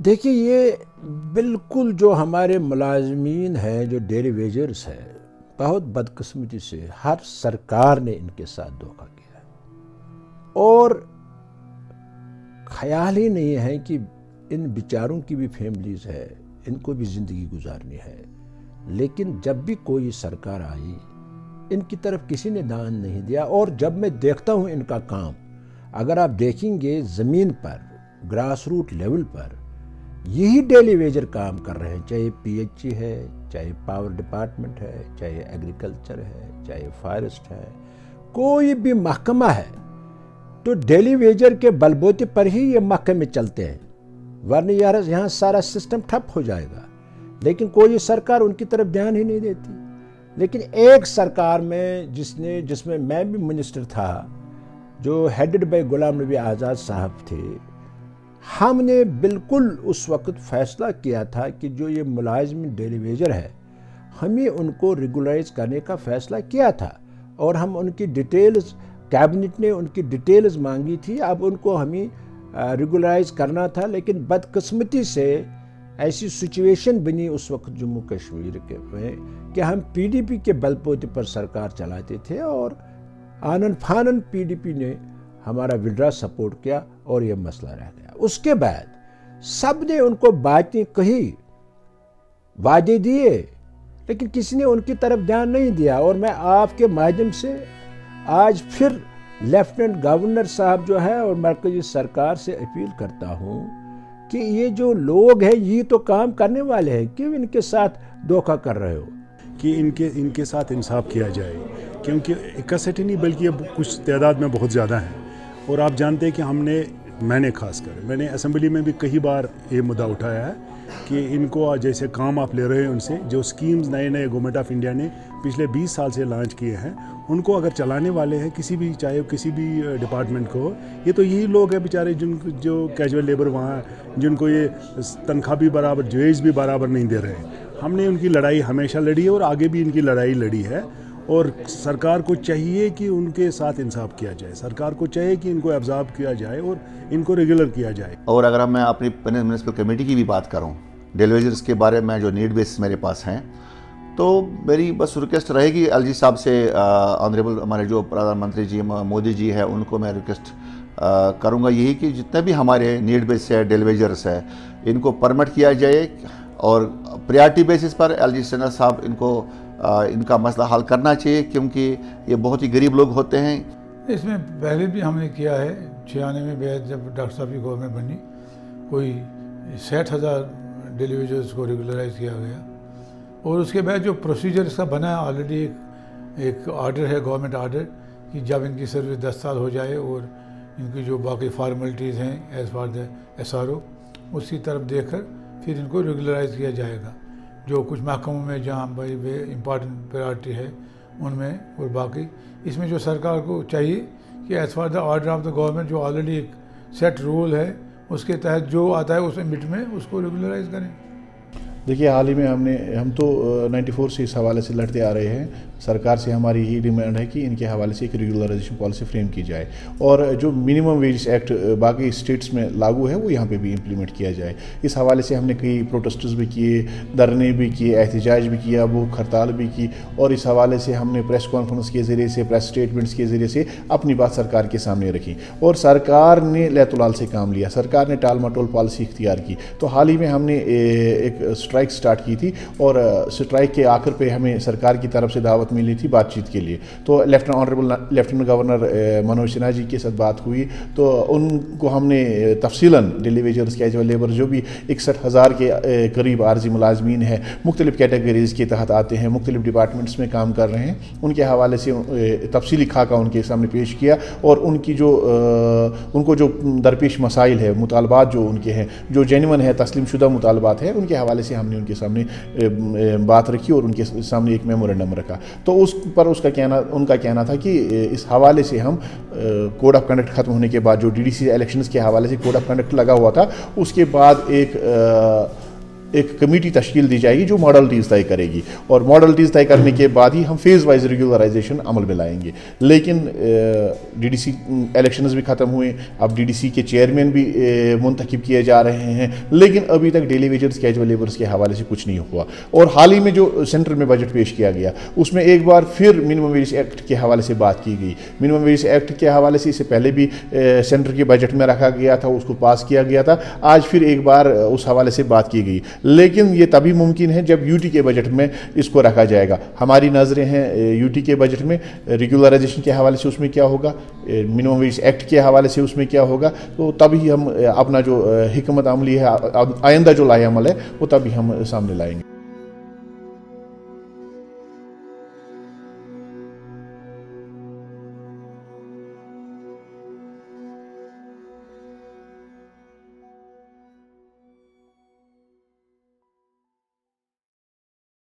دیکھیے یہ بالکل جو ہمارے ملازمین ہیں جو ڈیلی ویجرز ہیں بہت بدقسمتی سے ہر سرکار نے ان کے ساتھ دھوکہ کیا ہے اور خیال ہی نہیں ہے کہ ان بیچاروں کی بھی فیملیز ہے، ان کو بھی زندگی گزارنی ہے، لیکن جب بھی کوئی سرکار آئی ان کی طرف کسی نے دھیان نہیں دیا۔ اور جب میں دیکھتا ہوں ان کا کام، اگر آپ دیکھیں گے زمین پر گراس روٹ لیول پر یہی ڈیلی ویجر کام کر رہے ہیں، چاہے پی ایچ ای ہے، چاہے پاور ڈپارٹمنٹ ہے، چاہے ایگریکلچر ہے، چاہے فارسٹ ہے، کوئی بھی محکمہ ہے تو ڈیلی ویجر کے بلبوتے پر ہی یہ محکمے چلتے ہیں، ورنہ یہاں سارا سسٹم ٹھپ ہو جائے گا۔ لیکن کوئی سرکار ان کی طرف دھیان ہی نہیں دیتی۔ لیکن ایک سرکار میں جس میں میں بھی منسٹر تھا، جو ہیڈڈ بائی غلام نبی آزاد صاحب تھے، ہم نے بالکل اس وقت فیصلہ کیا تھا کہ جو یہ ملازم ڈیلی ویجر ہے ہمیں ان کو ریگولرائز کرنے کا فیصلہ کیا تھا، اور ہم ان کی ڈیٹیلز، کیبنٹ نے ان کی ڈیٹیلز مانگی تھی، اب ان کو ہمیں ریگولرائز کرنا تھا۔ لیکن بدقسمتی سے ایسی سچویشن بنی اس وقت جموں کشمیر کے میں کہ ہم پی ڈی پی کے بل بوتے پر سرکار چلاتے تھے، اور آنن فانن پی ڈی پی نے ہمارا ودرا سپورٹ کیا اور یہ مسئلہ رہ گیا۔ اس کے بعد سب نے ان کو باتیں کہی، وعدے دیے، لیکن کسی نے ان کی طرف دھیان نہیں دیا۔ اور میں آپ کے مادھیم سے آج پھر لیفٹیننٹ گورنر صاحب جو ہے اور مرکزی سرکار سے اپیل کرتا ہوں کہ یہ جو لوگ ہیں یہ تو کام کرنے والے ہیں، کیوں ان کے ساتھ دھوکہ کر رہے ہو؟ کہ ان کے ساتھ انصاف کیا جائے، کیونکہ 61 نہیں بلکہ اب کچھ تعداد میں بہت زیادہ ہیں۔ اور آپ جانتے ہیں کہ میں نے اسمبلی میں بھی کئی بار یہ مدعا اٹھایا ہے کہ ان کو جیسے کام آپ لے رہے ہیں ان سے، جو سکیمز نئے گورنمنٹ آف انڈیا نے پچھلے 20 سال سے لانچ کیے ہیں، ان کو اگر چلانے والے ہیں چاہے کسی بھی ڈپارٹمنٹ کو، یہ تو یہی لوگ ہیں بیچارے جو کیجول لیبر وہاں جن کو یہ تنخواہ بھی برابر، ویج بھی برابر نہیں دے رہے۔ ہم نے ان کی لڑائی ہمیشہ لڑی ہے اور آگے بھی ان کی لڑائی لڑی ہے، اور سرکار کو چاہیے کہ ان کے ساتھ انصاف کیا جائے، سرکار کو چاہیے کہ ان کو ابزارب کیا جائے اور ان کو ریگولر کیا جائے۔ اور اگر میں اپنی میونسپل کمیٹی کی بھی بات کروں، ڈیلی ویجرز کے بارے میں جو نیڈ بیس میرے پاس ہیں، تو میری بس ریکویسٹ رہے گی ایل جی صاحب سے، آنریبل ہمارے جو پردھان منتری جی مودی جی ہے، ان کو میں ریکویسٹ کروں گا یہی کہ جتنے بھی ہمارے نیڈ بیس ہے، ڈیلی ویجرز ہے، ان کو پرمٹ کیا جائے، اور پریارٹی بیسس پر ایل جی سینر صاحب ان کا مسئلہ حل کرنا چاہیے، کیونکہ یہ بہت ہی غریب لوگ ہوتے ہیں۔ اس میں پہلے بھی ہم نے کیا ہے، 96 میں بعد جب ڈاکٹر صاحب کی گورنمنٹ بنی، کوئی 60,000 ڈیلی ویجرز کو ریگولرائز کیا گیا، اور اس کے بعد جو پروسیجر اس کا بنا ہے، آلریڈی ایک آرڈر ہے، گورنمنٹ آرڈر، کہ جب ان کی سروس 10 سال ہو جائے اور ان کی جو باقی فارمیلٹیز ہیں as per the S R O, اس کی طرف دیکھ کر پھر ان کو ریگولرائز کیا جائے گا، جو کچھ محکموں میں جہاں بڑی امپارٹنٹ پریارٹی ہے ان میں، اور باقی اس میں جو سرکار کو چاہیے کہ as per the order of the government جو آلریڈی ایک سیٹ رول ہے، اس کے تحت جو آتا ہے اس لمٹ میں اس کو ریگولرائز کریں۔ دیکھیے حال ہی میں ہم تو 94 سے اس حوالے سے لڑتے آ رہے ہیں، سرکار سے ہماری یہی ڈیمانڈ ہے کہ ان کے حوالے سے ایک ریگولرائزیشن پالیسی فریم کی جائے، اور جو منیمم ویجز ایکٹ باقی اسٹیٹس میں لاگو ہے وہ یہاں پہ بھی امپلیمنٹ کیا جائے۔ اس حوالے سے ہم نے کئی پروٹیسٹس بھی کیے، دھرنے بھی کیے، احتجاج بھی کیا، وہ ہڑتال بھی کی، اور اس حوالے سے ہم نے پریس کانفرنس کے ذریعے سے، پریس اسٹیٹمنٹس کے ذریعے سے اپنی بات سرکار کے سامنے رکھی، اور سرکار نے لیت العال سے کام لیا، سرکار نے ٹال مٹول پالیسی اختیار کی۔ تو حال ہی میں ہم نے ایک اسٹرائک سٹارٹ کی تھی، اور اسٹرائک کے آخر پہ ہمیں سرکار کی طرف سے دعوت ملی تھی بات چیت کے لیے، تو لیفٹیننٹ گورنر منوج سنہا جی کے ساتھ بات ہوئی، تو ان کو ہم نے تفصیلاً ڈیلی ویجرز کیجول لیبر جو بھی 61,000 کے قریب عارضی ملازمین ہیں، مختلف کیٹیگریز کے تحت آتے ہیں، مختلف ڈپارٹمنٹس میں کام کر رہے ہیں، ان کے حوالے سے تفصیلی خاکہ ان کے سامنے پیش کیا، اور ان کو جو درپیش مسائل ہے، مطالبات جو ان کے ہیں، جو جینون ہے، تسلیم شدہ مطالبات ہیں، ان کے حوالے سے ہم نے ان کے سامنے بات رکھی اور ان کے سامنے ایک میمورنڈم رکھا۔ تو اس پر ان کا کہنا تھا کہ اس حوالے سے ہم کوڈ آف کنڈکٹ ختم ہونے کے بعد جو ڈی ڈی سی الیکشنز کے حوالے سے کوڈ آف کنڈکٹ لگا ہوا تھا، اس کے بعد ایک ایک کمیٹی تشکیل دی جائے گی جو ماڈلٹیز طے کرے گی, اور ماڈلٹیز طے کرنے کے بعد ہی ہم فیز وائز ریگولرائزیشن عمل میں لائیں گے. لیکن ڈی ڈی سی الیکشنز بھی ختم ہوئے, اب ڈی ڈی سی کے چیئرمین بھی منتخب کیے جا رہے ہیں, لیکن ابھی تک ڈیلی ویجرز کیجول لیبرز کے حوالے سے کچھ نہیں ہوا. اور حال ہی میں جو سینٹر میں بجٹ پیش کیا گیا اس میں ایک بار پھر منیمم ویج ایکٹ کے حوالے سے بات کی گئی. منیمم ویج ایکٹ کے حوالے سے اس سے پہلے بھی سینٹر کے بجٹ میں رکھا گیا تھا, اس کو پاس کیا گیا تھا, آج پھر ایک بار اس حوالے سے بات کی گئی. لیکن یہ تبھی ممکن ہے جب یو ٹی کے بجٹ میں اس کو رکھا جائے گا. ہماری نظریں ہیں یو ٹی کے بجٹ میں ریگولرائزیشن کے حوالے سے اس میں کیا ہوگا, منیمم ویج ایکٹ کے حوالے سے اس میں کیا ہوگا, تو تبھی ہم اپنا جو حکمت عملی ہے, آئندہ جو لائحہ عمل ہے وہ تبھی ہم سامنے لائیں گے.